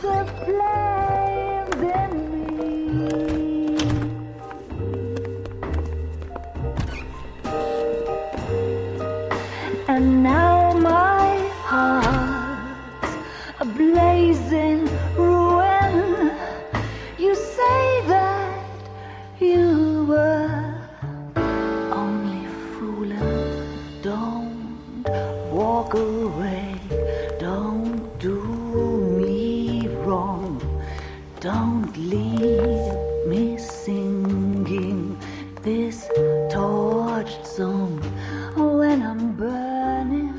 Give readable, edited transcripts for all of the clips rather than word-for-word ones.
the flames in me. And now my heart's a blazing ruin. You say that you were only fooling. Don't walk away. Don't do me wrong. Don't leave me singing this torched song when I'm burning.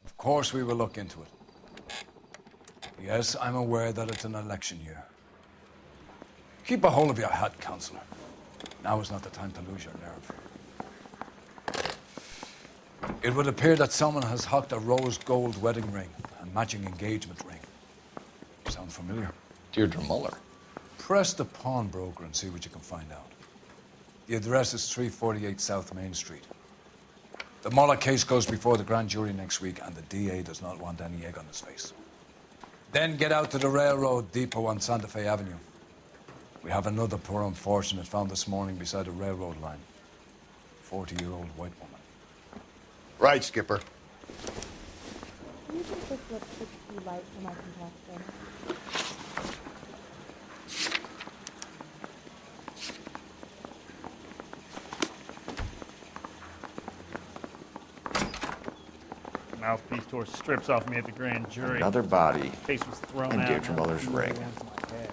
Of course we will look into it. Yes, I'm aware that it's an election year. Keep a hold of your hat, Counselor. Now is not the time to lose your nerve. It would appear that someone has hocked a rose gold wedding ring and matching engagement ring. Sound familiar? Deirdre Muller. Press the pawnbroker and see what you can find out. The address is 348 South Main Street. The Muller case goes before the grand jury next week, and the DA does not want any egg on his face. Then get out to the railroad depot on Santa Fe Avenue. We have another poor unfortunate found this morning beside a railroad line. 40-year-old white woman. Right, Skipper. Can you take this lipstick tea light for my complexion? Mouthpiece tore strips off me at the grand jury. Another body. Case was thrown And out. Deirdre Muller's ring. Against my head.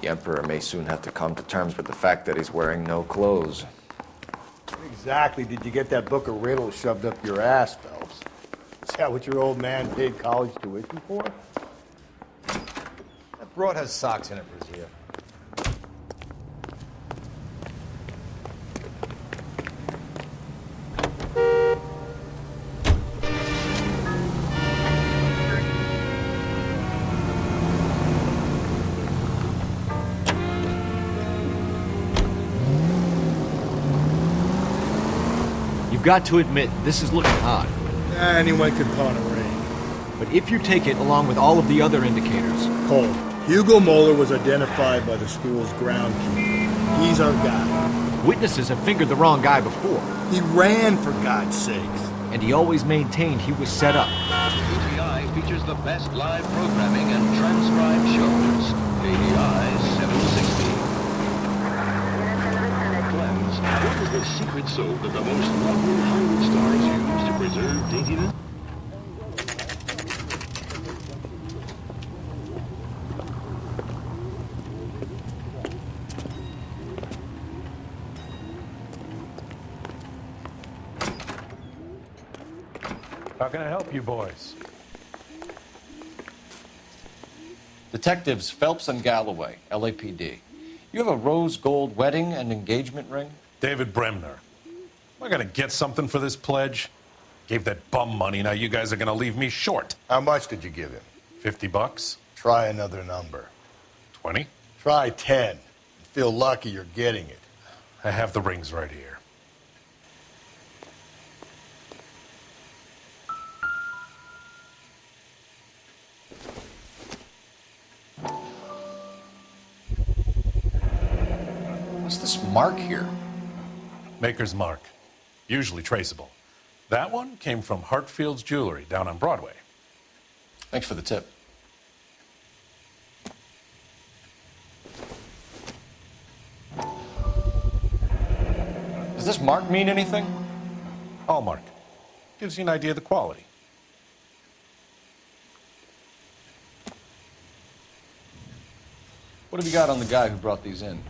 The Emperor may soon have to come to terms with the fact that he's wearing no clothes. Exactly did you get that book of riddles shoved up your ass, Phelps? Is that what your old man paid college tuition for? That broad has socks in it, Brazil. You've got to admit, this is looking odd. Anyone could pawn a ring. But if you take it along with all of the other indicators... Cole, Hugo Moeller was identified by the school's groundkeeper. He's our guy. Witnesses have fingered the wrong guy before. He ran, for God's sakes. And he always maintained he was set up. ADI features the best live programming and transcribed shows. ADI 760. Cleanse. What is the secret soap that the most lovely Hollywood stars use to preserve daintiness? How can I help you boys? Detectives Phelps and Galloway, LAPD. You have a rose gold wedding and engagement ring? David Bremner. Am I gonna get something for this pledge? Gave that bum money, now you guys are gonna leave me short. How much did you give him? $50? Try another number. 20? Try 10. Feel lucky you're getting it. I have the rings right here. What's this mark here? Maker's mark. Usually traceable. That one came from Hartfield's Jewelry down on Broadway. Thanks for the tip. Does this mark mean anything? Hallmark. Gives you an idea of the quality. What have you got on the guy who brought these in?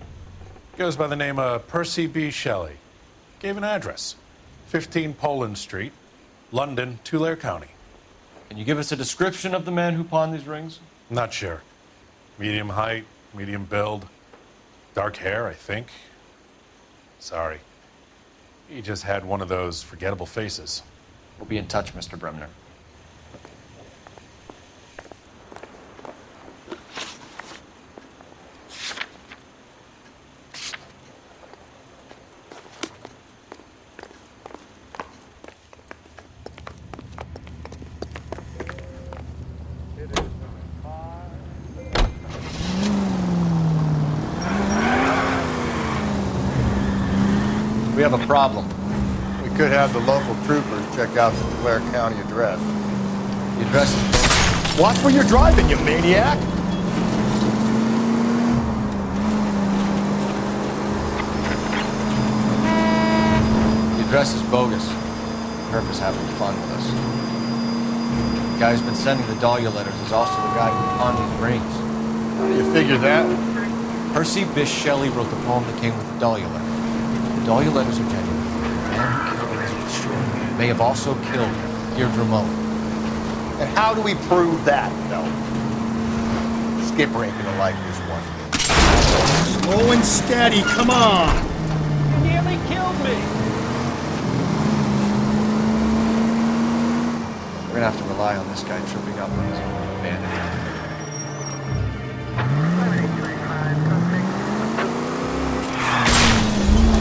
Goes by the name of Percy B. Shelley. Gave an address. 15 Poland Street, London, Tulare County. Can you give us a description of the man who pawned these rings? Not sure. Medium height, medium build, dark hair, I think. Sorry. He just had one of those forgettable faces. We'll be in touch, Mr. Bremner. We have a problem. We could have the local troopers check out the Clare County address. The address is... Watch where you're driving, you maniac! The address is bogus. Herb is having fun with us. The guy who's been sending the Dahlia letters is also the guy who pawned these rings. How do you figure that? Percy Bysshe Shelley wrote the poem that came with the Dahlia letter. The Dahlia letters are genuine. The man who killed Elizabeth Shore may have also killed Deirdre Mullen. And how do we prove that, Phelps? Skipper ain't gonna like this one. Slow and steady, come on! You nearly killed me! We're gonna have to rely on this guy tripping up on his own bandit.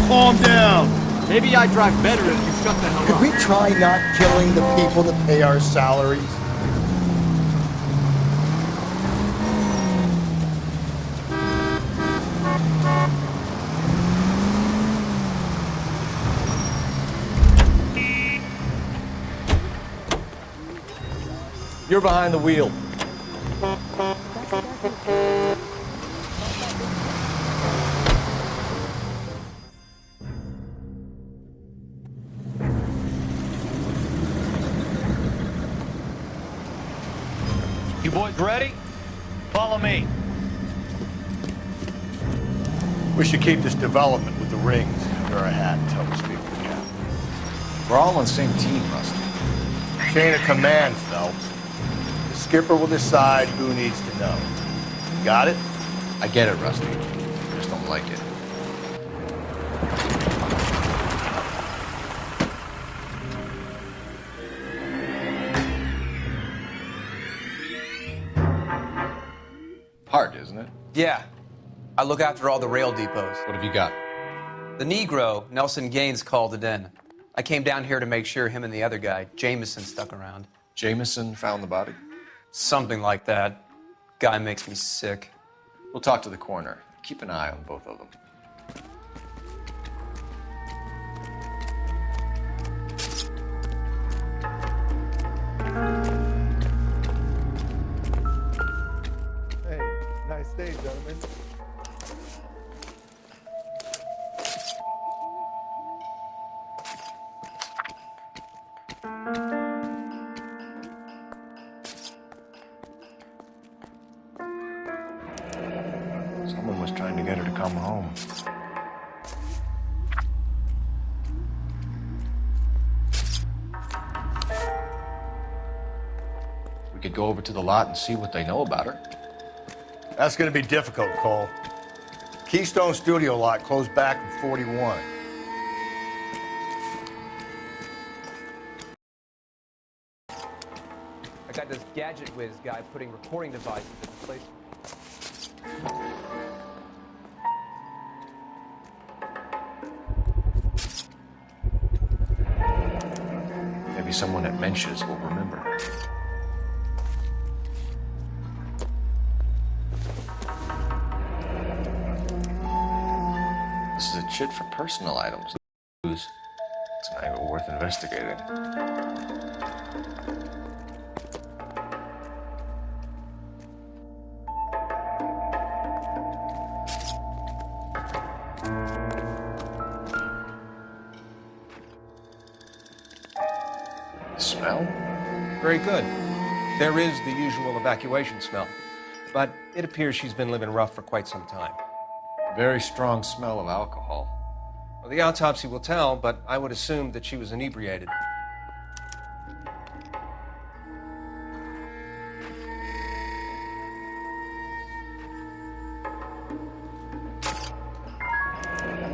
Calm down! Maybe I drive better if you shut the hell Could up. we try not killing the people that pay our salaries? You're behind the wheel. You boys ready? Follow me. We should keep this development with the rings under our hat until we speak again. We're all on the same team, Rusty. Chain of command, Phelps. The skipper will decide who needs to know. Got it? I get it, Rusty. I just don't like it. Hard, isn't it? Yeah. I look after all the rail depots. What have you got? The Negro, Nelson Gaines, called it in. I came down here to make sure him and the other guy, Jameson, stuck around. Jameson found the body? Something like that. Guy makes me sick. We'll talk to the coroner. Keep an eye on both of them. Hey, nice day, gentlemen. Someone was trying to get her to come home. We could go over to the lot and see what they know about her. That's gonna be difficult, Cole. Keystone Studio lot closed back in 41. I got this gadget whiz guy putting recording devices in place. Maybe someone at Mensch's will remember. This is a chit for personal items. It's not even worth investigating. Smell? Very good. There is the usual evacuation smell, but it appears she's been living rough for quite some time. Very strong smell of alcohol. Well, the autopsy will tell, but I would assume that she was inebriated.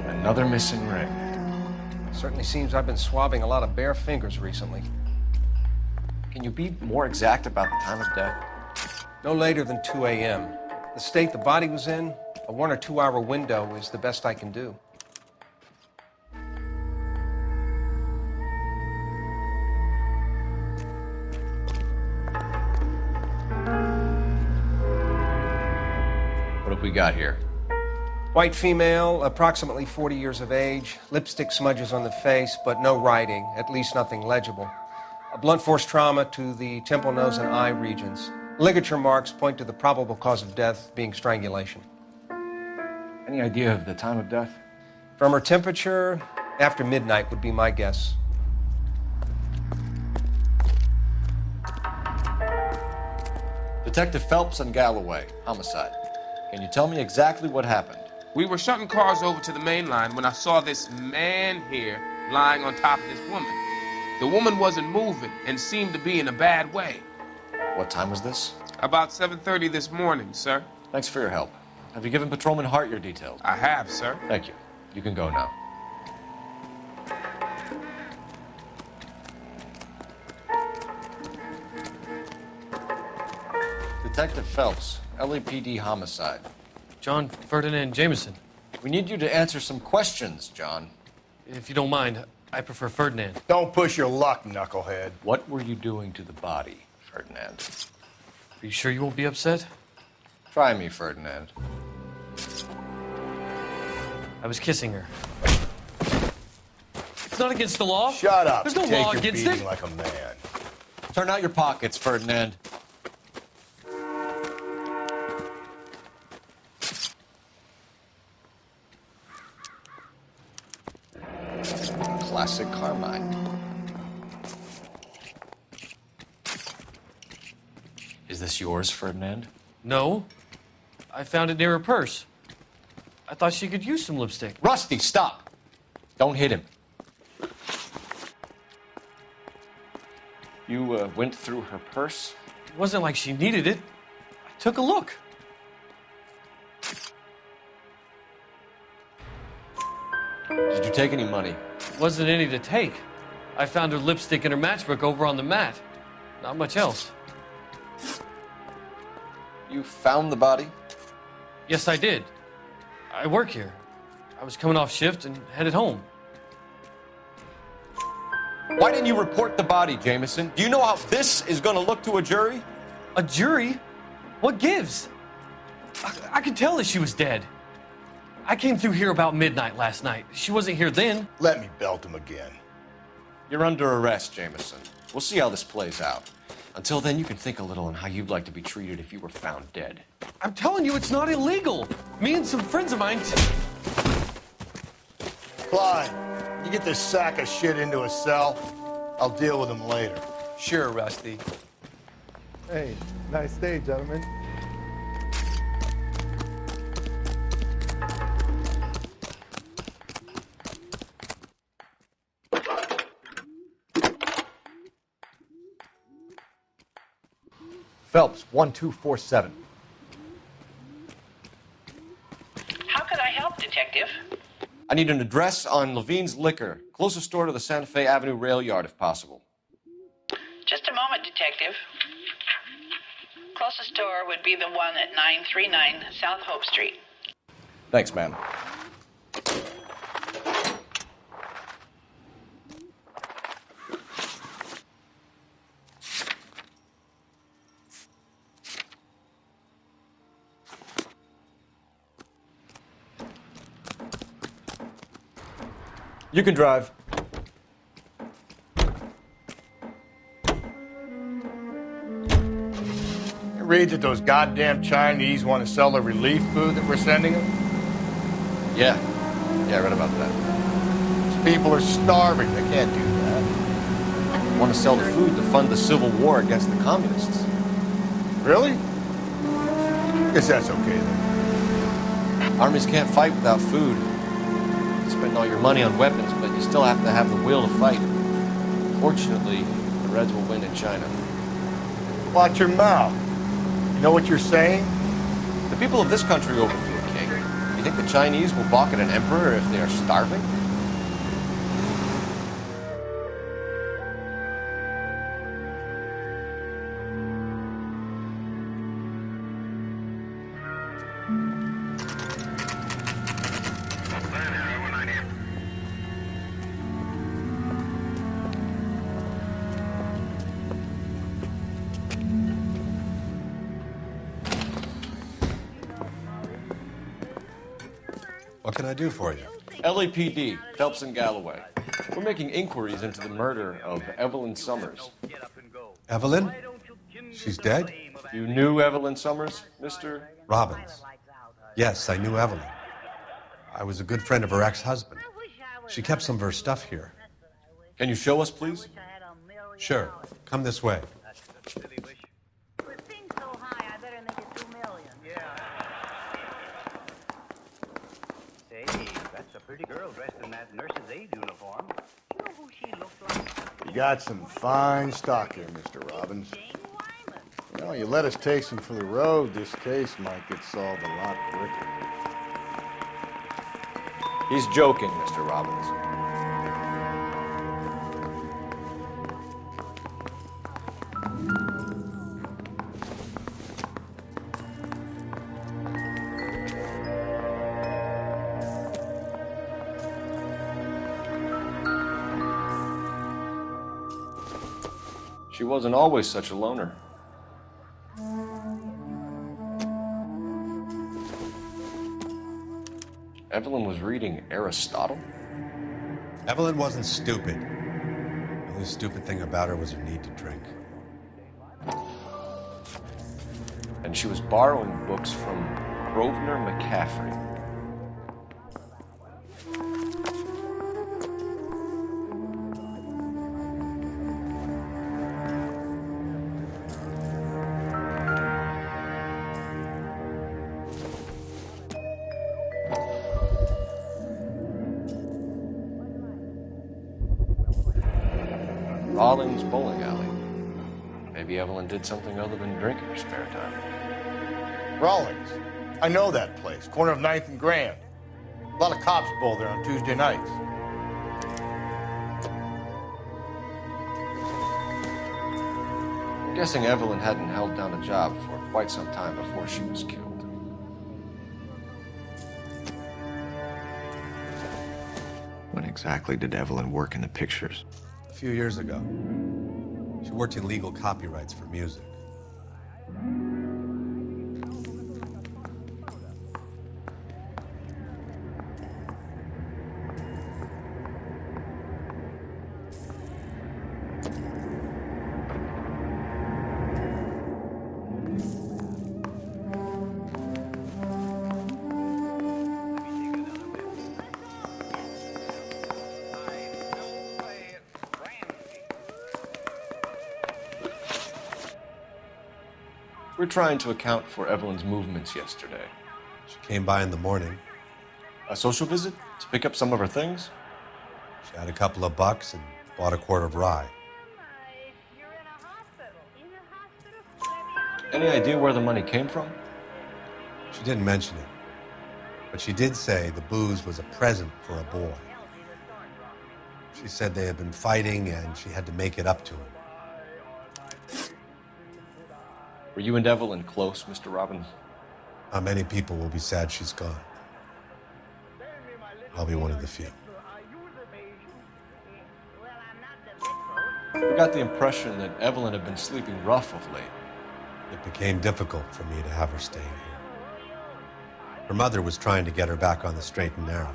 Another missing ring. Certainly seems I've been swabbing a lot of bare fingers recently. Can you be more exact about the time of death? No later than 2 a.m. The state the body was in, a 1 or 2 hour window is the best I can do. What have we got here? White female, approximately 40 years of age, lipstick smudges on the face, but no writing, at least nothing legible. A blunt force trauma to the temple, nose, and eye regions. Ligature marks point to the probable cause of death being strangulation. Any idea of the time of death? From her temperature, after midnight would be my guess. Detective Phelps and Galloway, Homicide. Can you tell me exactly what happened? We were shutting cars over to the main line when I saw this man here lying on top of this woman. The woman wasn't moving and seemed to be in a bad way. What time was this? About 7:30 this morning, sir. Thanks for your help. Have you given Patrolman Hart your details? I have, sir. Thank you. You can go now. Detective Phelps, LAPD Homicide. John Ferdinand Jameson. We need you to answer some questions, John. If you don't mind, I prefer Ferdinand. Don't push your luck, knucklehead. What were you doing to the body, Ferdinand? Are you sure you won't be upset? Try me, Ferdinand. I was kissing her. It's not against the law. Shut up. There's no Take law your against beating it. like a man. Turn out your pockets, Ferdinand. Classic Carmine. Is this yours, Ferdinand? No. I found it near her purse. I thought she could use some lipstick. Rusty, stop! Don't hit him. You went through her purse? It wasn't like she needed it. I took a look. Did you take any money? Wasn't any to take. I found her lipstick and her matchbook over on the mat. Not much else. You found the body? Yes, I did. I work here. I was coming off shift and headed home. Why didn't you report the body, Jameson? Do you know how this is going to look to a jury? A jury? What gives? I could tell that she was dead. I came through here about midnight last night. She wasn't here then. Let me belt him again. You're under arrest, Jameson. We'll see how this plays out. Until then, you can think a little on how you'd like to be treated if you were found dead. I'm telling you, it's not illegal. Me and some friends of mine... Clyde, you get this sack of shit into a cell. I'll deal with him later. Sure, Rusty. Hey, nice day, gentlemen. Phelps, 1247. How can I help, Detective? I need an address on Levine's Liquor, closest store to the Santa Fe Avenue rail yard, if possible. Just a moment, Detective. Closest store would be the one at 939 South Hope Street. Thanks, ma'am. You can drive. You read that those goddamn Chinese want to sell the relief food that we're sending them? Yeah, I read about that. These people are starving. They can't do that. Want to sell the food to fund the civil war against the communists. Really? Guess that's okay then. Armies can't fight without food. You spend all your money on weapons, but you still have to have the will to fight. Fortunately, the Reds will win in China. Watch your mouth. You know what you're saying? The people of this country open to a king. You think the Chinese will balk at an emperor if they are starving? What can I do for you? LAPD, Phelps and Galloway. We're making inquiries into the murder of Evelyn Summers. Evelyn? She's dead? You knew Evelyn Summers, Mr. Robbins. Yes, I knew Evelyn. I was a good friend of her ex-husband. She kept some of her stuff here. Can you show us, please? Sure. Come this way. Pretty girl dressed in that nurse's aid uniform. You know who she looks like? You got some fine stock here, Mr. Robbins. You know, you let us take some for the road, this case might get solved a lot quicker. He's joking, Mr. Robbins. She wasn't always such a loner. Evelyn was reading Aristotle? Evelyn wasn't stupid. The only stupid thing about her was her need to drink. And she was borrowing books from Grosvenor McCaffrey. Rollins Bowling Alley. Maybe Evelyn did something other than drink in her spare time. Rawlings. I know that place. Corner of 9th and Grand. A lot of cops bowl there on Tuesday nights. I'm guessing Evelyn hadn't held down a job for quite some time before she was killed. When exactly did Evelyn work in the pictures? A few years ago. She worked in legal copyrights for music. We're trying to account for Evelyn's movements yesterday. She came by in the morning. A social visit? To pick up some of her things? She had a couple of bucks and bought a quart of rye. Any idea where the money came from? She didn't mention it, but she did say the booze was a present for a boy. She said they had been fighting and she had to make it up to him. Were you and Evelyn close, Mr. Robbins? Not many people will be sad she's gone. I'll be one of the few. We got the impression that Evelyn had been sleeping rough of late. It became difficult for me to have her staying here. Her mother was trying to get her back on the straight and narrow.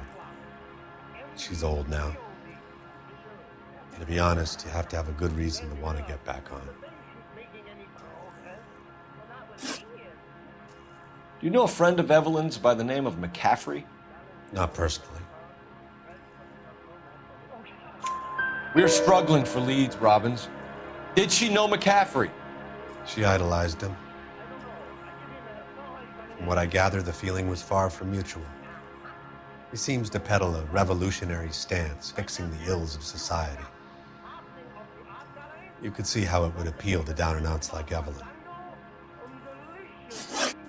She's old now. And to be honest, you have to have a good reason to want to get back on. Do you know a friend of Evelyn's by the name of McCaffrey? Not personally. We're struggling for leads, Robbins. Did she know McCaffrey? She idolized him. From what I gather, the feeling was far from mutual. He seems to peddle a revolutionary stance, fixing the ills of society. You could see how it would appeal to down-and-outs like Evelyn.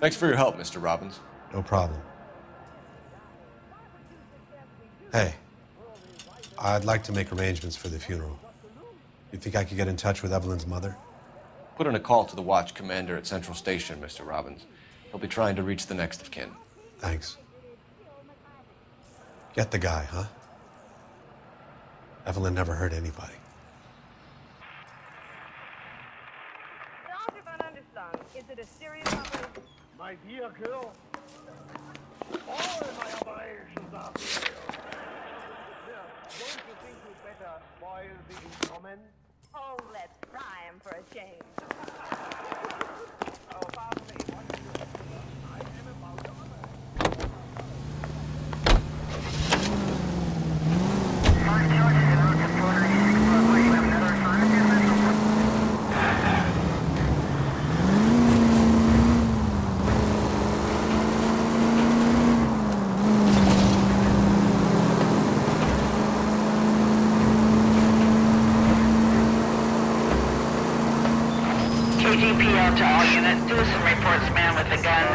Thanks for your help, Mr. Robbins. No problem. Hey, I'd like to make arrangements for the funeral. You think I could get in touch with Evelyn's mother? Put in a call to the watch commander at Central Station, Mr. Robbins. He'll be trying to reach the next of kin. Thanks. Get the guy, huh? Evelyn never hurt anybody. Is it a serious operation? My dear girl, all my operations are serious. Don't you think you'd better spoil the instrument? Oh, let's try him for a change. Oh, pardon me. What do you I am about to KGPL to all units. Citizen reports man with a gun.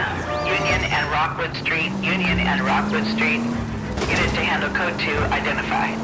Union and Rockwood Street. Union and Rockwood Street. Unit to handle code 2. Identify.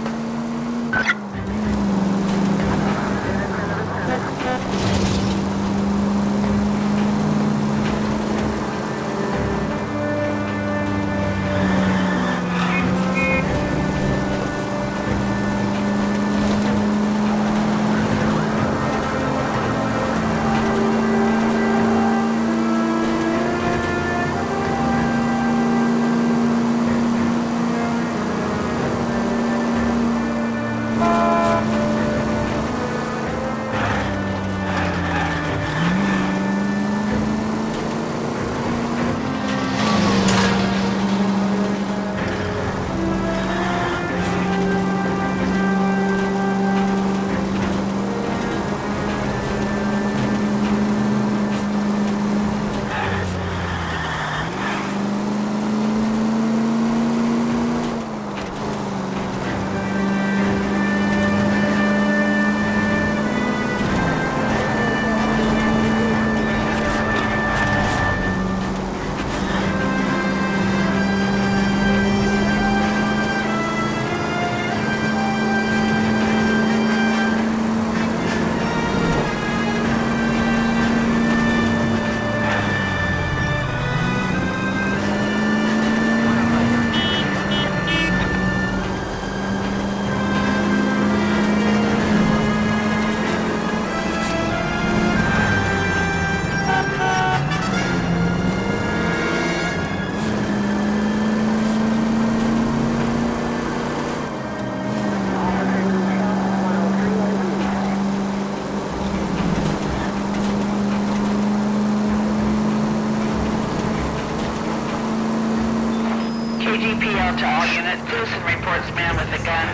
KGPL to all units. Citizen reports man with a gun.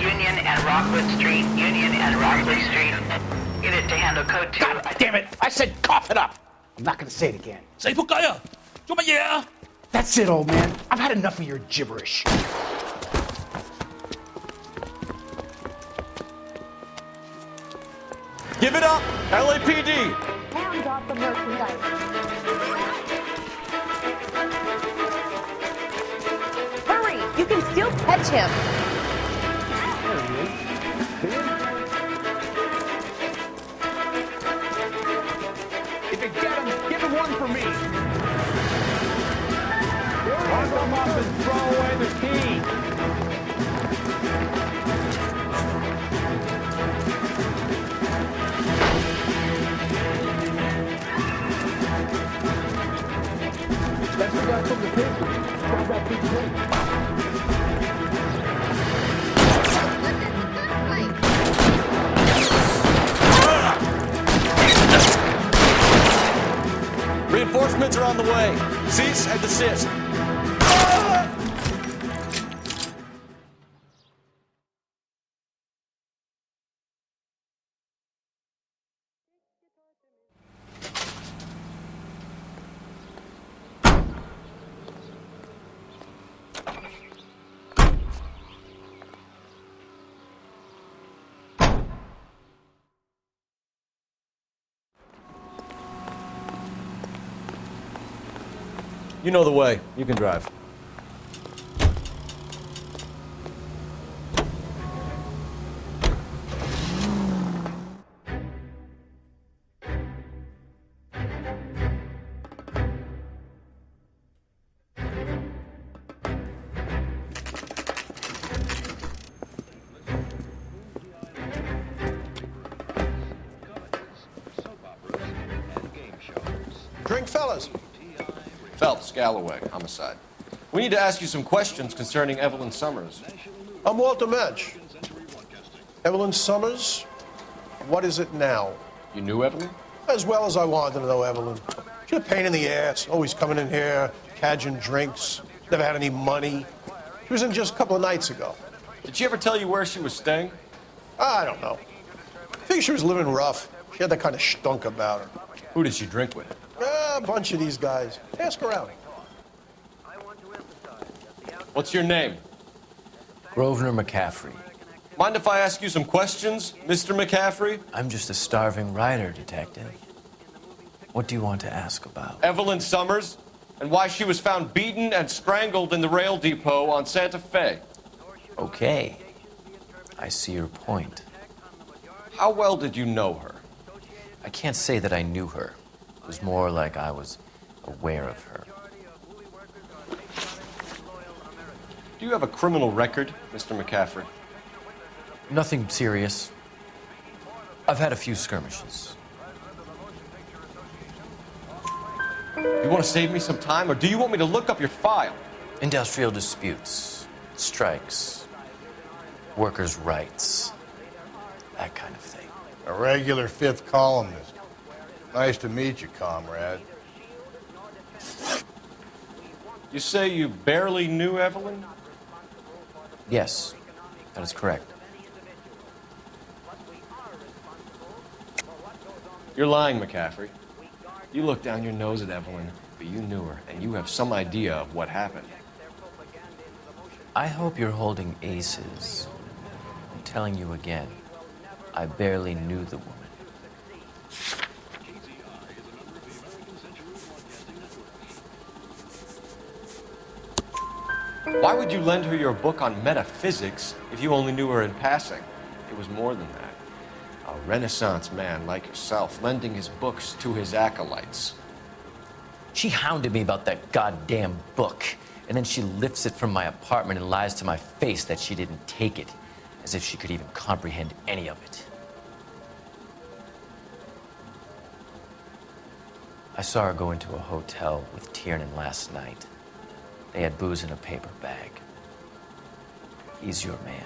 Union and Rockwood Street. Union and Rockwood Street. Unit to handle code 2. God damn it! I said cough it up! I'm not gonna say it again. Say仆街啊！做乜嘢啊？ That's it, old man. I've had enough of your gibberish. Give it up! LAPD! Hands off the merchandise. Hurry! You can still catch him. If you get him, give him one for me. Lock him up and throw away the key. That's the guy from the paper. Grab that big plate. Reinforcements are on the way. Cease and desist. You know the way. You can drive. Drink, fellas. Phelps, Galloway, Homicide. We need to ask you some questions concerning Evelyn Summers. I'm Walter Mensch. Evelyn Summers, what is it now? You knew Evelyn? As well as I wanted to know Evelyn. She's a pain in the ass, always coming in here, cadging drinks, never had any money. She was in just a couple of nights ago. Did she ever tell you where she was staying? I don't know. I think she was living rough. She had that kind of stunk about her. Who did she drink with? A bunch of these guys. Ask her out. What's your name? Grosvenor McCaffrey. Mind if I ask you some questions, Mr. McCaffrey? I'm just a starving writer, Detective. What do you want to ask about? Evelyn Summers, and why she was found beaten and strangled in the rail depot on Santa Fe. Okay. I see your point. How well did you know her? I can't say that I knew her. It was more like I was aware of her. Do you have a criminal record, Mr. McCaffrey? Nothing serious. I've had a few skirmishes. You want to save me some time, or do you want me to look up your file? Industrial disputes, strikes, workers' rights, that kind of thing. A regular fifth columnist. Nice to meet you, comrade. You say you barely knew Evelyn? Yes, that is correct. You're lying, McCaffrey. You looked down your nose at Evelyn, but you knew her, and you have some idea of what happened. I hope you're holding aces. I'm telling you again, I barely knew the woman. Why would you lend her your book on metaphysics if you only knew her in passing? It was more than that. A Renaissance man like yourself lending his books to his acolytes. She hounded me about that goddamn book, and then she lifts it from my apartment and lies to my face that she didn't take it, as if she could even comprehend any of it. I saw her go into a hotel with Tiernan last night. They had booze in a paper bag. He's your man.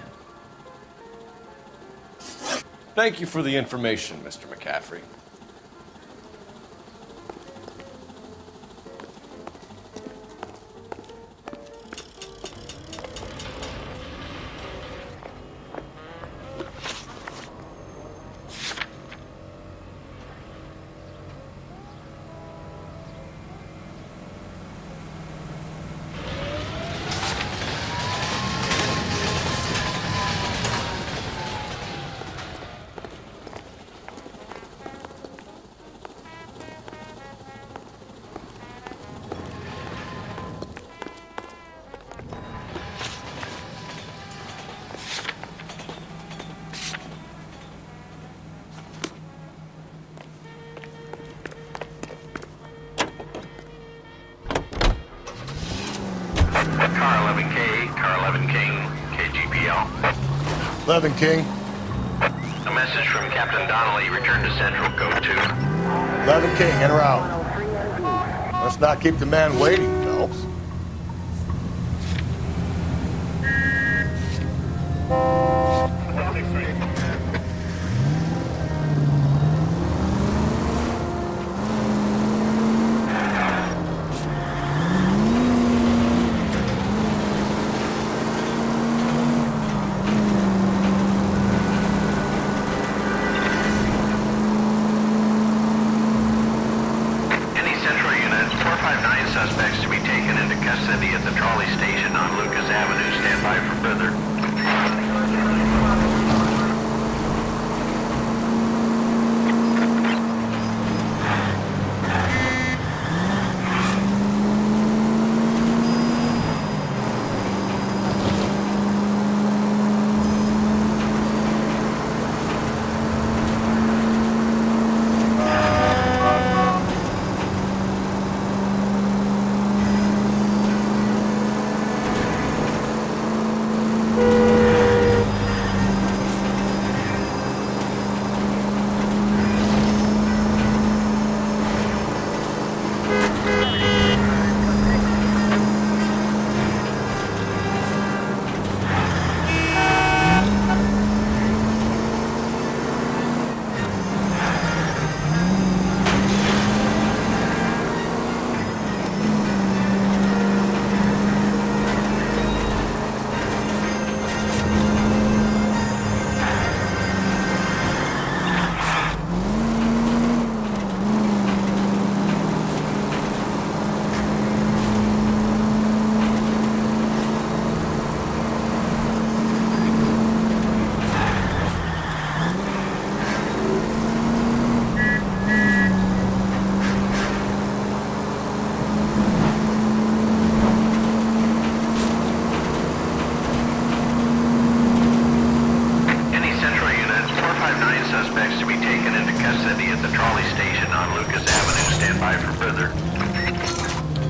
Thank you for the information, Mr. McCaffrey. Car 11K, Car 11 King, KGPL. 11 King. A message from Captain Donnelly. Return to Central, Code 2. 11 King, in or out? Let's not keep the man waiting, Phelps. Suspects to be taken into custody at the trolley station on Lucas Avenue. Stand by for further. further.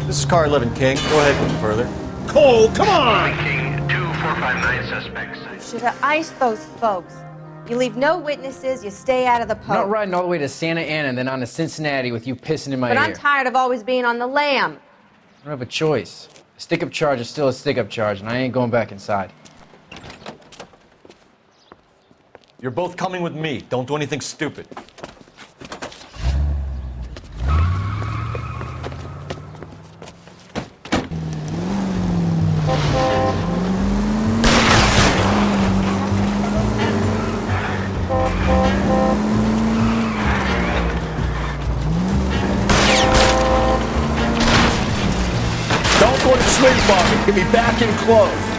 This is car 11 King. Go ahead and further. Cole, come on! King, 2459 suspects. Should have iced those folks. You leave no witnesses, you stay out of the I'm poke. not riding all the way to Santa Ana and then on to Cincinnati with you pissing in my But ear. I'm tired of always being on the lam. I don't have a choice. A stick-up charge is still a stick-up charge, and I ain't going back inside. You're both coming with me. Don't do anything stupid. Don't go to sleep on me. Get me back in close.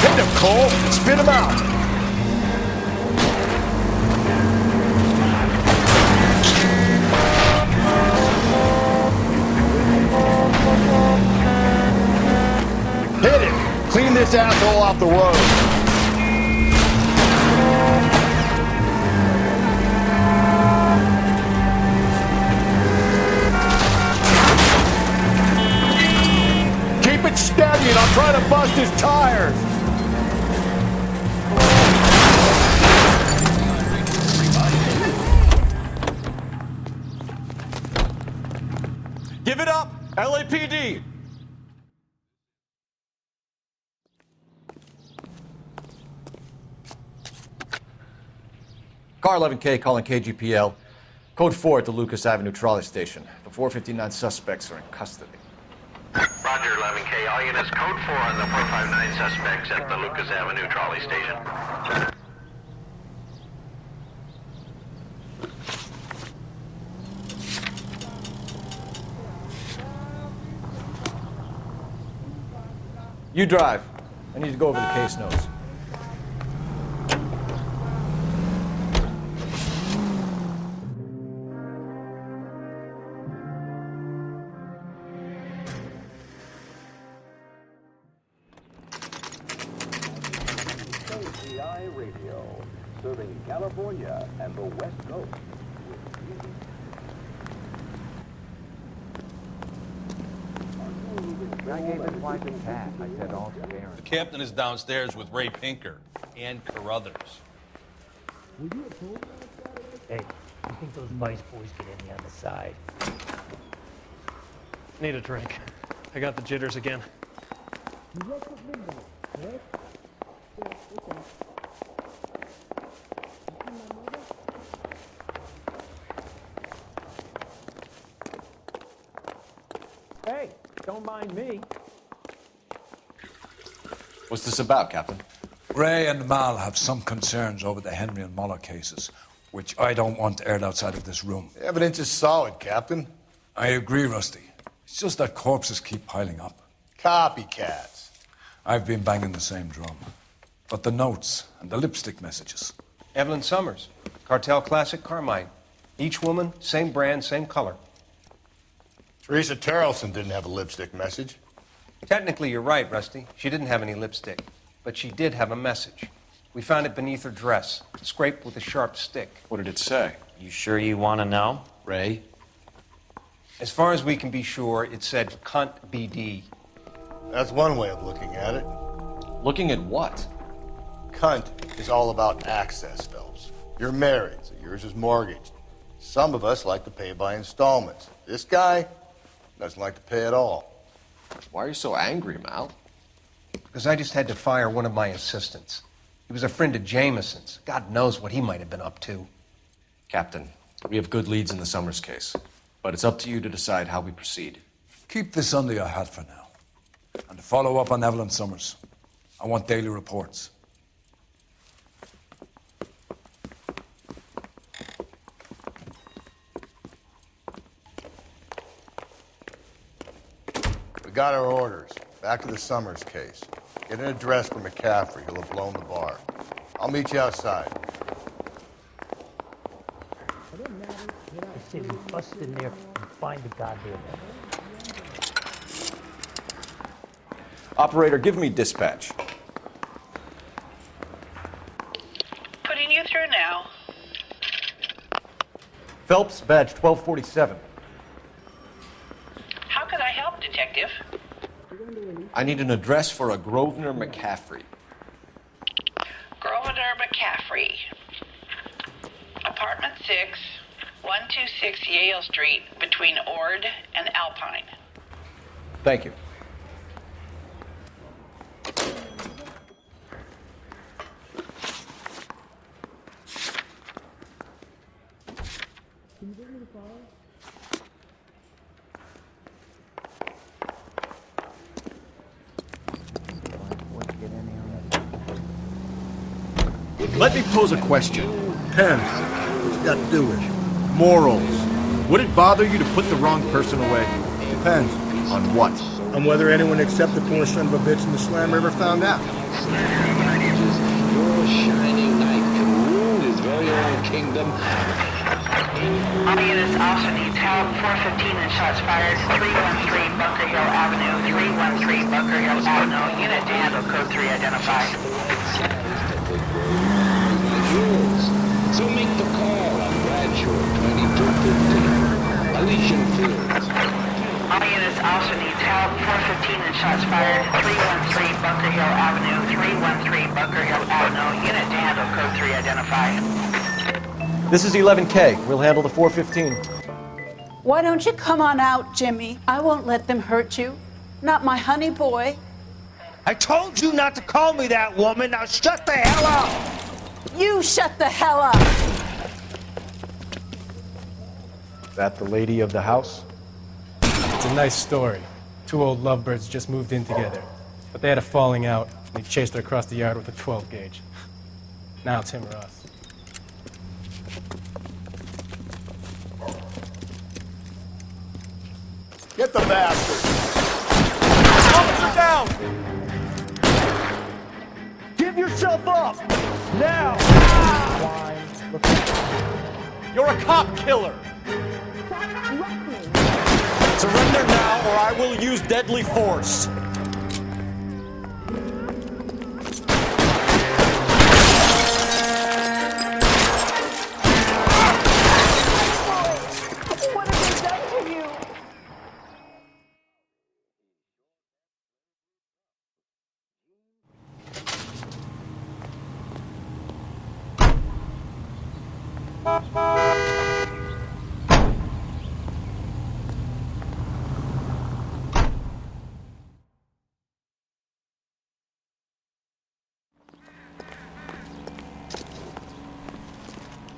Hit him, Cole. Spit him out. Hit it! Clean this asshole off the road. Keep it steady and I'll try to bust his tires. Give it up, LAPD! Car 11K calling KGPL. Code 4 at the Lucas Avenue trolley station. The 459 suspects are in custody. Roger, 11K. All units, code 4 on the 459 suspects at the Lucas Avenue trolley station. You drive. I need to go over the case notes. KCI Radio, serving California and the West Coast. I gave his wife a cat. I said all Karen. The captain is downstairs with Ray Pinker and Carruthers. Hey, I think those Vice boys get any on the side. Need a drink. I got the jitters again. Hey, don't mind me. What's this about, Captain? Ray and Mal have some concerns over the Henry and Muller cases, which I don't want aired outside of this room. The evidence is solid, Captain. I agree, Rusty. It's just that corpses keep piling up. Copycats. I've been banging the same drum. But the notes and the lipstick messages. Evelyn Summers, Cartel Classic Carmine. Each woman, same brand, same color. Teresa Terrelson didn't have a lipstick message. Technically, you're right, Rusty. She didn't have any lipstick, but she did have a message. We found it beneath her dress, scraped with a sharp stick. What did it say? You sure you want to know? Ray? As far as we can be sure, it said cunt BD. That's one way of looking at it. Looking at what? Cunt is all about access, Phelps. You're married, so yours is mortgaged. Some of us like to pay by installments. This guy doesn't like to pay at all. Why are you so angry, Mal? Because I just had to fire one of my assistants. He was a friend of Jameson's. God knows what he might have been up to. Captain, we have good leads in the Summers case, but it's up to you to decide how we proceed. Keep this under your hat for now. And to follow up on Evelyn Summers, I want daily reports. We got our orders. Back to the Summers case. Get an address for McCaffrey. He'll have blown the bar. I'll meet you outside. I say we bust in there and find the goddamn man. Operator, give me dispatch. Putting you through now. Phelps, badge 1247. How can I help, Detective? I need an address for a Grosvenor McCaffrey. Grosvenor McCaffrey. Apartment 6, 126 Yale Street, between Ord and Alpine. Thank you. Let me pose a question. Depends. What's it got to do with it? Morals. Would it bother you to put the wrong person away? Depends. On what? On whether anyone except the poor son of a bitch in the Slam River found out. Your shining knight can rule his very own kingdom. All units also needs help. 415 and shots fired. 313 Bunker Hill Avenue. 313 Bunker Hill Avenue. Unit to handle code 3 identified. So make the call on Bradshaw 2215. Elysian Fields. All units also needs help. 415 and shots fired. 313 Bunker Hill Avenue. 313 Bunker Hill Avenue. Unit to handle code 3 identified. This is 11K. We'll handle the 415. Why don't you come on out, Jimmy? I won't let them hurt you. Not my honey boy. I told you not to call me that, woman. Now shut the hell up! You shut the hell up! That the lady of the house? It's a nice story. Two old lovebirds just moved in together. But they had a falling out, and he chased her across the yard with a 12 gauge. Now it's him or us. Get the bastard! Officer down! Give yourself up! Now! You're a cop killer! Surrender now, or I will use deadly force. What have they done to you?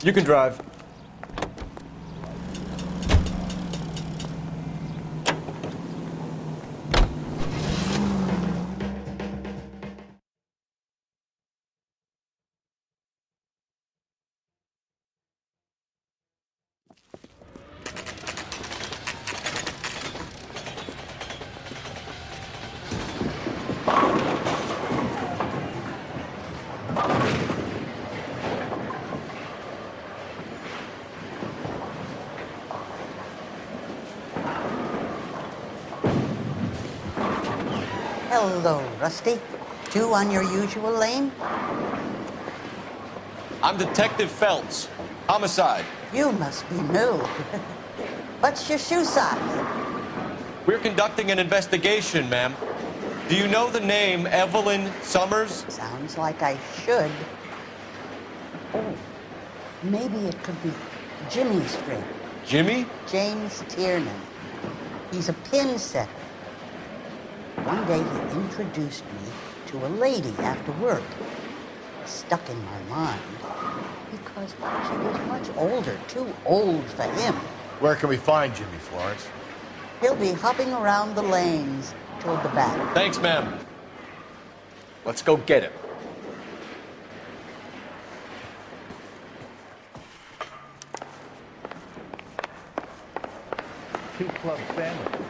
You can drive. Hello, Rusty. Two on your usual lane? I'm Detective Phelps. Homicide. You must be new. What's your shoe size? We're conducting an investigation, ma'am. Do you know the name Evelyn Summers? Sounds like I should. Oh, maybe it could be Jimmy's friend. Jimmy? James Tiernan. He's a pin setter. One day he introduced me to a lady after work. It stuck in my mind because she was much older, too old for him. Where can we find Jimmy, Florence? He'll be hopping around the lanes toward the back. Thanks, ma'am. Let's go get him. Two club sandwiches.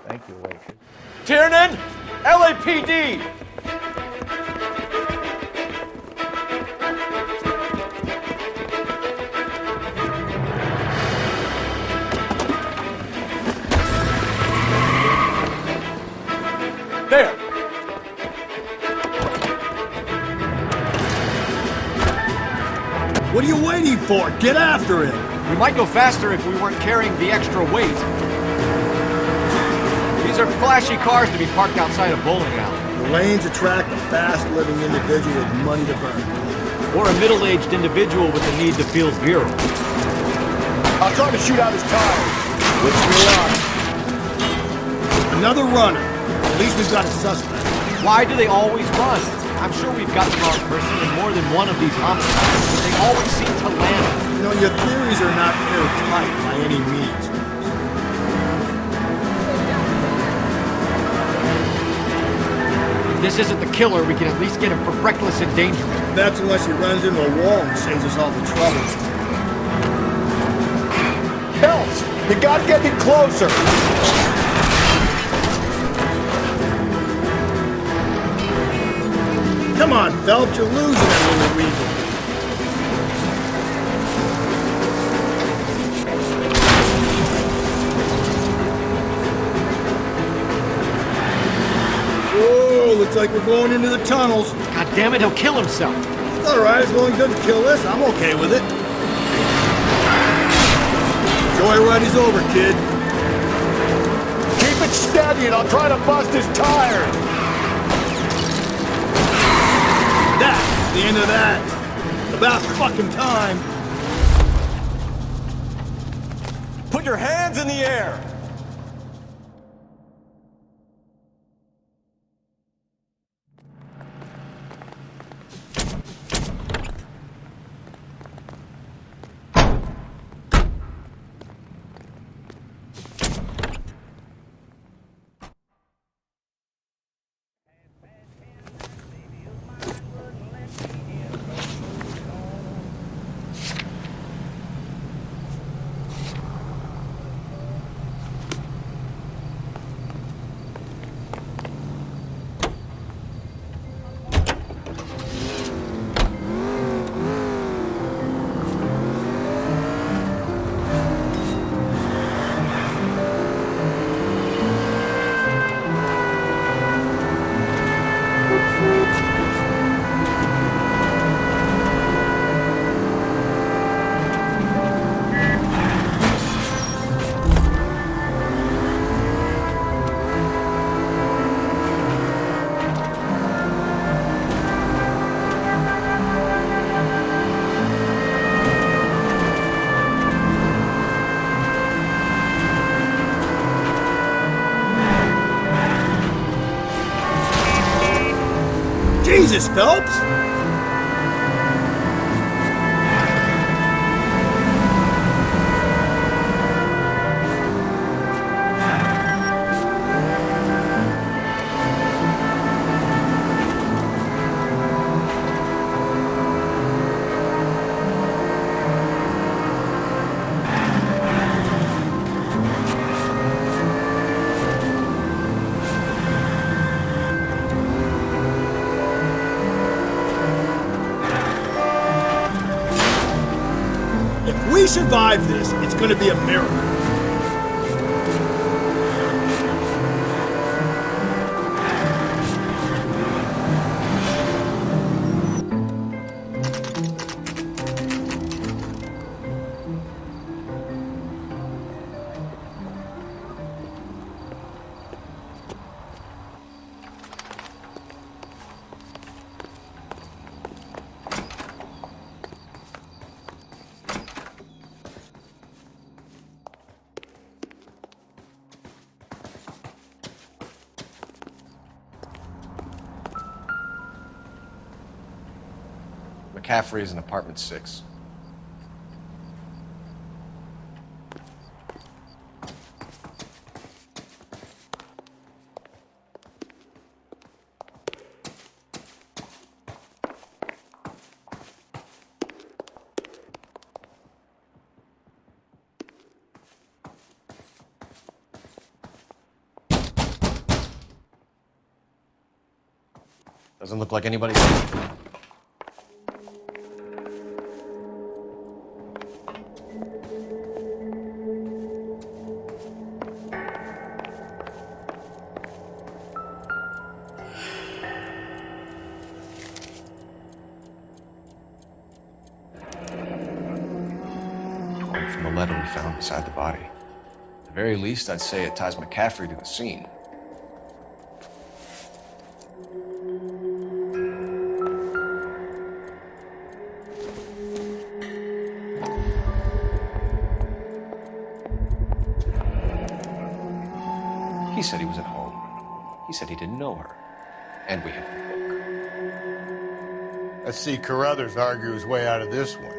Thank you, waitress. Tiernan! LAPD! What are you waiting for? Get after him! We might go faster if we weren't carrying the extra weight. These are flashy cars to be parked outside a bowling alley. The lanes attract a fast-living individual with money to burn. Or a middle-aged individual with the need to feel virile. I'll try to shoot out his tires. Which we are. Another runner. At least we've got a suspect. Why do they always run? I'm sure we've got the wrong person in more than one of these homicides, but they always seem to land. You know, your theories are not airtight by any means. If this isn't the killer, we can at least get him for reckless endangerment. That's unless he runs into a wall and saves us all the trouble. Phelps, you gotta get me closer. Come on, Phelps, you're losing that little weasel. Whoa, looks like we're going into the tunnels. God damn it, he'll kill himself. It's all right, as long as he doesn't kill us, I'm okay with it. Joyride is over, kid. Keep it steady and I'll try to bust his tires. That's the end of that. About fucking time. Put your hands in the air. Jesus, Phelps! If we survive this, it's gonna be a miracle. McCaffrey is in apartment 6. Doesn't look like anybody. from the letter we found beside the body. At the very least, I'd say it ties McCaffrey to the scene. He said he was at home. He said he didn't know her. And we have the book. Let's see Carruthers argue his way out of this one.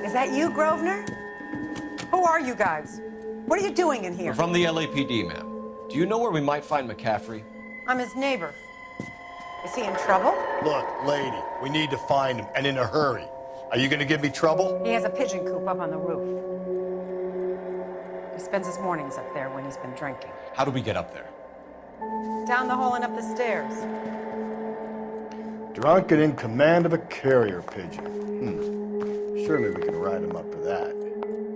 Is that you, Grosvenor? Who are you guys? What are you doing in here? We're from the LAPD, ma'am. Do you know where we might find McCaffrey? I'm his neighbor. Is he in trouble? Look, lady, we need to find him, and in a hurry. Are you gonna give me trouble? He has a pigeon coop up on the roof. He spends his mornings up there when he's been drinking. How do we get up there? Down the hall and up the stairs. Drunk and in command of a carrier pigeon. Surely we can write him up for that.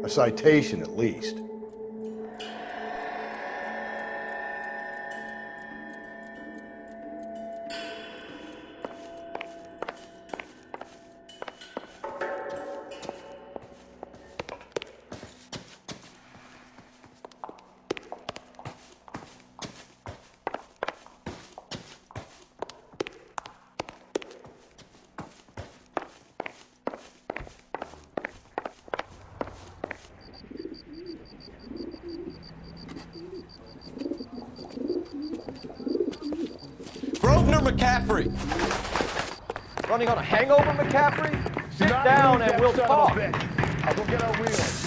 A citation, at least. Grosvenor McCaffrey! Running on a hangover, McCaffrey? Sit down and we'll talk. I'll go get our wheels.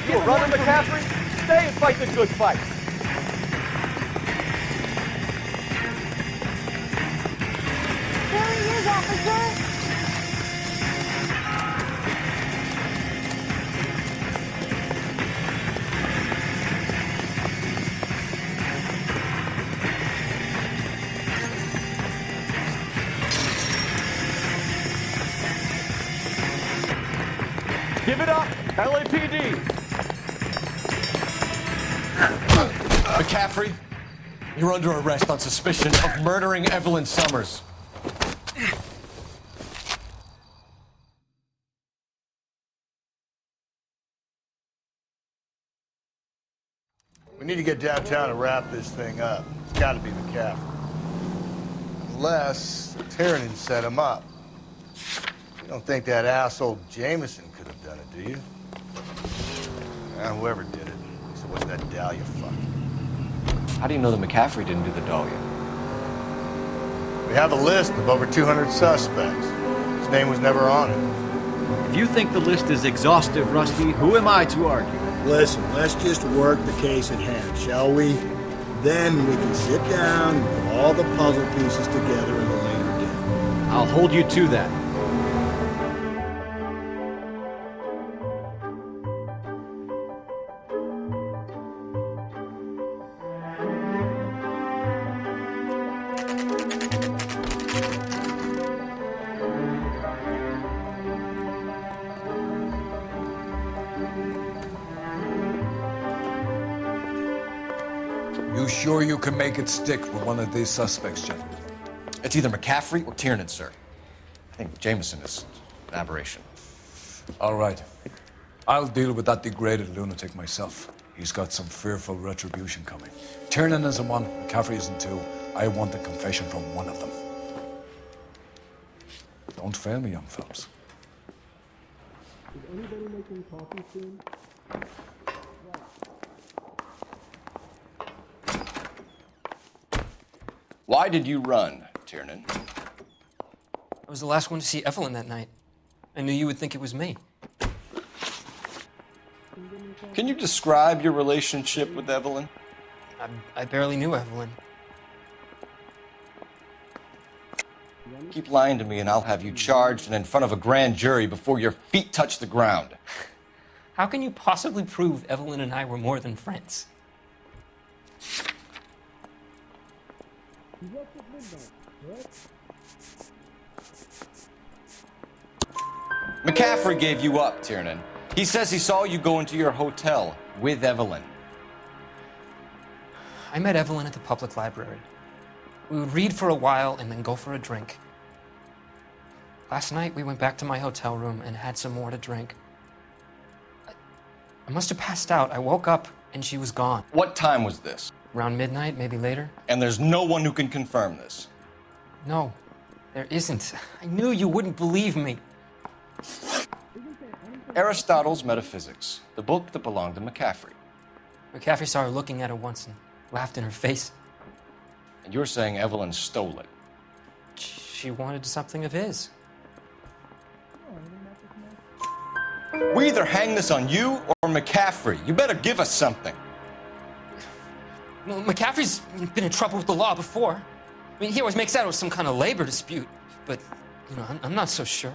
You a runner, McCaffrey? Stay and fight the good fight. There he is, officer! Give it up, LAPD! McCaffrey, you're under arrest on suspicion of murdering Evelyn Summers. We need to get downtown and wrap this thing up. It's got to be McCaffrey. Unless Tiernan set him up. You don't think that asshole Jameson could have done it, do you? Whoever did it. So what's that Dahlia fuck? How do you know that McCaffrey didn't do the Dahlia? We have a list of over 200 suspects. His name was never on it. If you think the list is exhaustive, Rusty, who am I to argue? Listen, let's just work the case at hand, shall we? Then we can sit down and put all the puzzle pieces together at a later date. I'll hold you to that. You sure you can make it stick with one of these suspects, gentlemen? It's either McCaffrey or Tiernan, sir. I think Jameson is an aberration. All right. I'll deal with that degraded lunatic myself. He's got some fearful retribution coming. Tiernan isn't one, McCaffrey isn't two. I want a confession from one of them. Don't fail me, young Phelps. Is anybody making coffee soon? Why did you run, Tiernan? I was the last one to see Evelyn that night. I knew you would think it was me. Can you describe your relationship with Evelyn? I barely knew Evelyn. Keep lying to me and I'll have you charged and in front of a grand jury before your feet touch the ground. How can you possibly prove Evelyn and I were more than friends? He left at midnight, correct? McCaffrey gave you up, Tiernan. He says he saw you go into your hotel with Evelyn. I met Evelyn at the public library. We would read for a while and then go for a drink. Last night, we went back to my hotel room and had some more to drink. I must have passed out. I woke up and she was gone. What time was this? Around midnight, maybe later. And there's no one who can confirm this? No, there isn't. I knew you wouldn't believe me. Aristotle's Metaphysics, the book that belonged to McCaffrey. McCaffrey saw her looking at her once and laughed in her face. And you're saying Evelyn stole it? She wanted something of his. We either hang this on you or McCaffrey. You better give us something. Well, McCaffrey's been in trouble with the law before. I mean, he always makes out it was some kind of labor dispute, but, you know, I'm not so sure.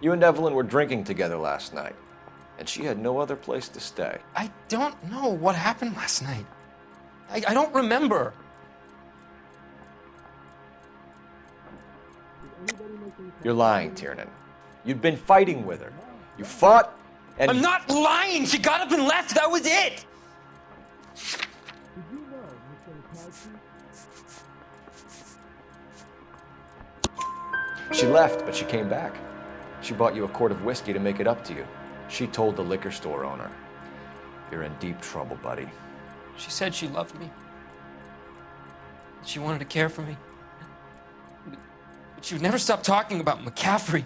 You and Evelyn were drinking together last night, and she had no other place to stay. I don't know what happened last night. I don't remember. You're lying, Tiernan. You'd been fighting with her. You fought, and... I'm not lying! She got up and left, that was it! She left, but she came back. She bought you a quart of whiskey to make it up to you. She told the liquor store owner. You're in deep trouble, buddy. She said she loved me. She wanted to care for me. But she would never stop talking about McCaffrey.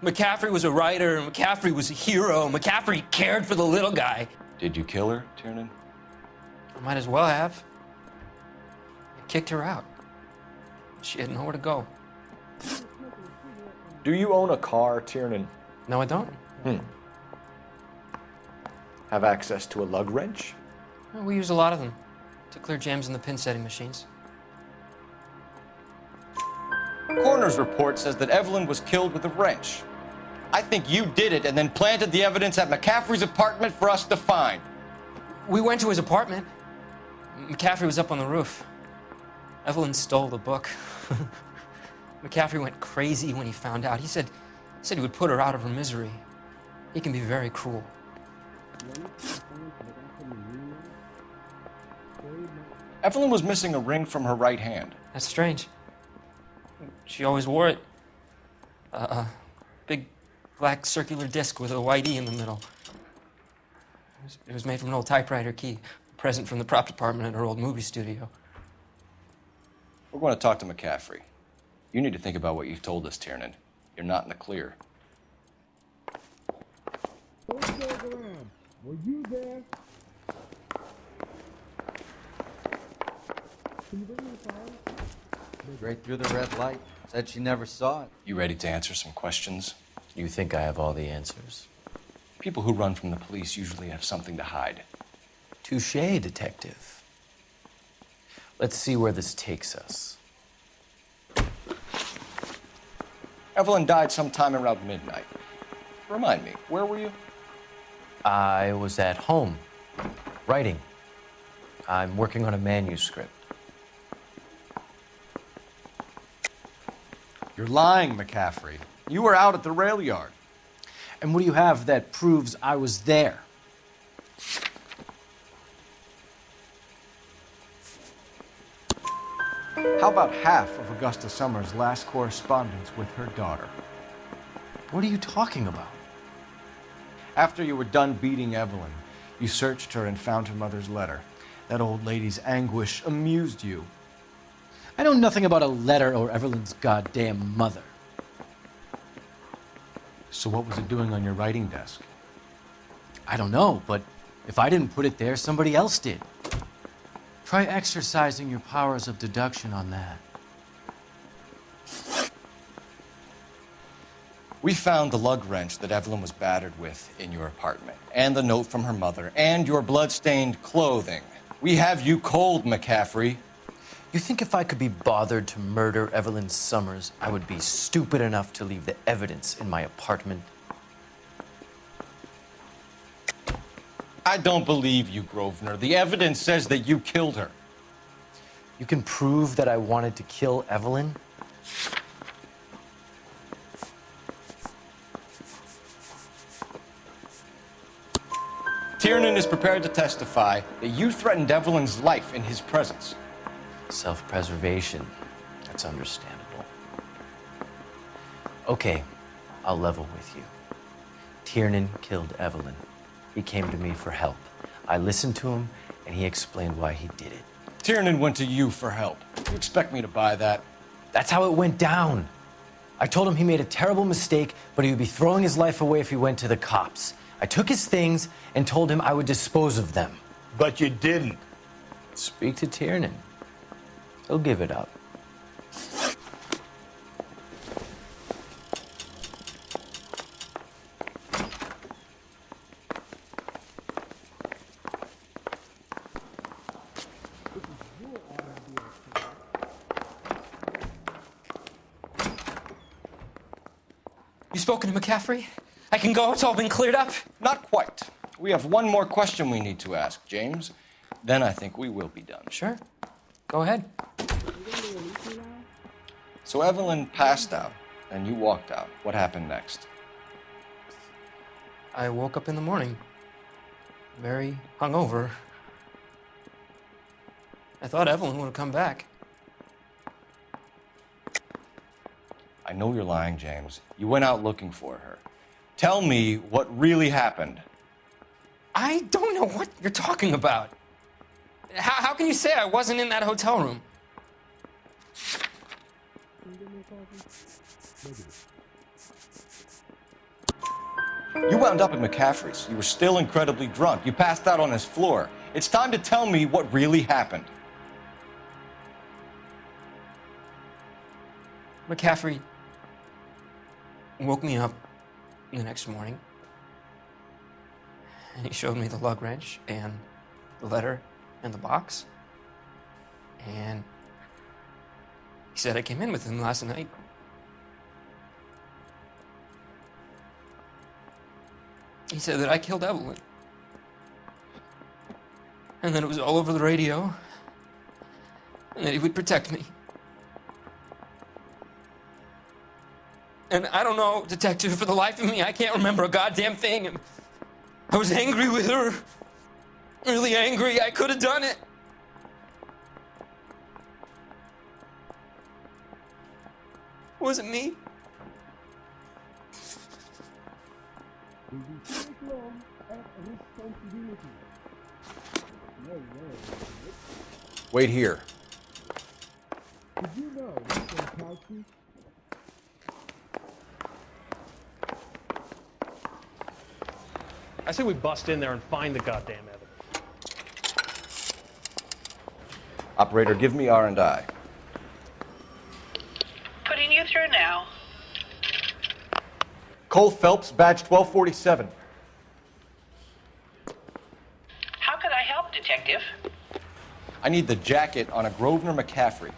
McCaffrey was a writer, McCaffrey was a hero, McCaffrey cared for the little guy. Did you kill her, Tiernan? I might as well have. I kicked her out. She had nowhere to go. Do you own a car, Tiernan? No, I don't. Have access to a lug wrench? Well, we use a lot of them to clear jams in the pin setting machines. Coroner's report says that Evelyn was killed with a wrench. I think you did it and then planted the evidence at McCaffrey's apartment for us to find. We went to his apartment. McCaffrey was up on the roof. Evelyn stole the book. McCaffrey went crazy when he found out. He said he would put her out of her misery. He can be very cruel. Evelyn was missing a ring from her right hand. That's strange. She always wore it. Big black circular disc with a white E in the middle. It was made from an old typewriter key, a present from the prop department at her old movie studio. We're going to talk to McCaffrey. You need to think about what you've told us, Tiernan. You're not in the clear. Don't joke around. Were you there? Can you bring me a phone? Right through the red light. Said she never saw it. You ready to answer some questions? You think I have all the answers? People who run from the police usually have something to hide. Touché, detective. Let's see where this takes us. Evelyn died sometime around midnight. Remind me, where were you? I was at home, writing. I'm working on a manuscript. You're lying, McCaffrey. You were out at the rail yard. And what do you have that proves I was there? How about half of Augusta Summers' last correspondence with her daughter? What are you talking about? After you were done beating Evelyn, you searched her and found her mother's letter. That old lady's anguish amused you. I know nothing about a letter or Evelyn's goddamn mother. So what was it doing on your writing desk? I don't know, but if I didn't put it there, somebody else did. Try exercising your powers of deduction on that. We found the lug wrench that Evelyn was battered with in your apartment, and the note from her mother, and your blood-stained clothing. We have you cold, McCaffrey. You think if I could be bothered to murder Evelyn Summers, I would be stupid enough to leave the evidence in my apartment? I don't believe you, Grosvenor. The evidence says that you killed her. You can prove that I wanted to kill Evelyn? Tiernan is prepared to testify that you threatened Evelyn's life in his presence. Self-preservation. That's understandable. Okay, I'll level with you. Tiernan killed Evelyn. He came to me for help. I listened to him, and he explained why he did it. Tiernan went to you for help. You expect me to buy that? That's how it went down. I told him he made a terrible mistake, but he would be throwing his life away if he went to the cops. I took his things and told him I would dispose of them. But you didn't. Speak to Tiernan. He'll give it up. You spoken to McCaffrey? I can go? It's all been cleared up? Not quite. We have one more question we need to ask, James. Then I think we will be done. Sure. Go ahead. So Evelyn passed out, and you walked out. What happened next? I woke up in the morning, very hungover. I thought Evelyn would have come back. I know you're lying, James. You went out looking for her. Tell me what really happened. I don't know what you're talking about. How can you say I wasn't in that hotel room? You wound up at McCaffrey's. You were still incredibly drunk. You passed out on his floor. It's time to tell me what really happened. McCaffrey woke me up the next morning, and he showed me the lug wrench and the letter and the box, and he said I came in with him last night. He said that I killed Evelyn, and that it was all over the radio, and that he would protect me. And I don't know, Detective, for the life of me, I can't remember a goddamn thing. And I was angry with her. Really angry. I could have done it. Was it me? Wait here. Did you know Mr. Kowski? I say we bust in there and find the goddamn evidence. Operator, give me R&I. Putting you through now. Cole Phelps, badge 1247. How could I help, Detective? I need the jacket on a Grosvenor McCaffrey.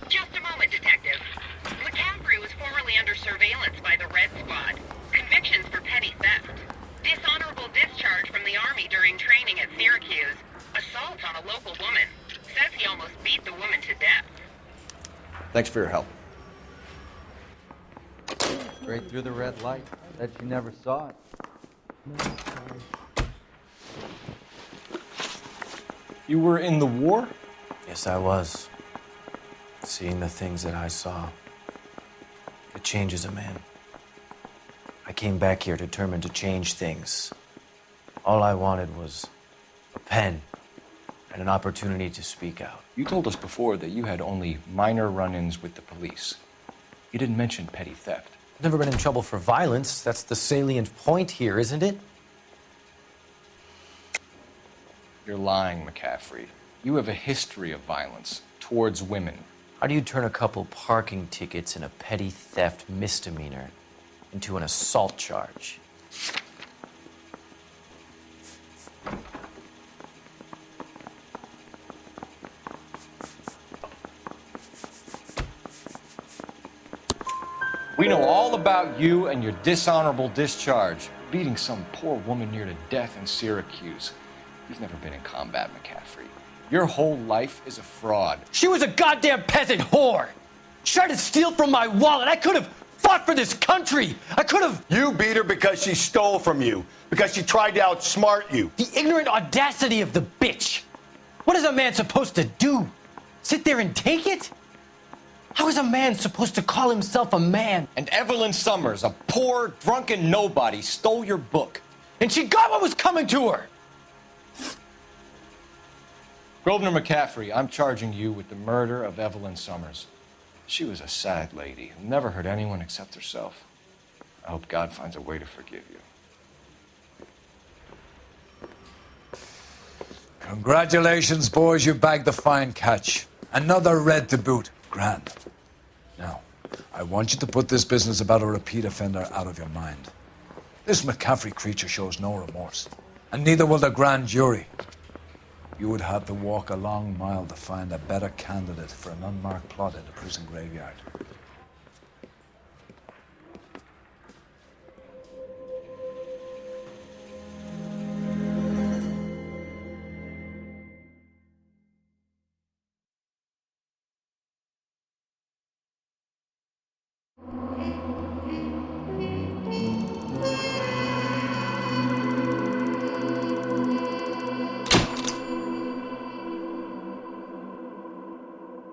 Just a moment, Detective. McCaffrey was formerly under surveillance by the Red Squad. Convictions for petty theft. Dishonorable discharge from the Army during training at Syracuse. Assault on a local woman. Says he almost beat the woman to death. Thanks for your help. Straight through the red light. Said she never saw it. You were in the war? Yes, I was. Seeing the things that I saw. It changes a man. I came back here determined to change things. All I wanted was a pen and an opportunity to speak out. You told us before that you had only minor run-ins with the police. You didn't mention petty theft. I've never been in trouble for violence. That's the salient point here, isn't it? You're lying, McCaffrey. You have a history of violence towards women. How do you turn a couple parking tickets and a petty theft misdemeanor into an assault charge? We know all about you and your dishonorable discharge. beating some poor woman near to death in Syracuse. You've never been in combat, McCaffrey. Your whole life is a fraud. She was a goddamn peasant whore. She tried to steal from my wallet. I could have fought for this country. I could have. You beat her because she stole from you, because she tried to outsmart you. The ignorant audacity of the bitch. What is a man supposed to do? Sit there and take it? How is a man supposed to call himself a man? And Evelyn Summers, a poor, drunken nobody, stole your book. And she got what was coming to her. Grosvenor McCaffrey, I'm charging you with the murder of Evelyn Summers. She was a sad lady who never hurt anyone except herself. I hope God finds a way to forgive you. Congratulations, boys. You bagged the fine catch. Another red to boot. Grand. Now, I want you to put this business about a repeat offender out of your mind. This McCaffrey creature shows no remorse, and neither will the grand jury. You would have to walk a long mile to find a better candidate for an unmarked plot in the prison graveyard.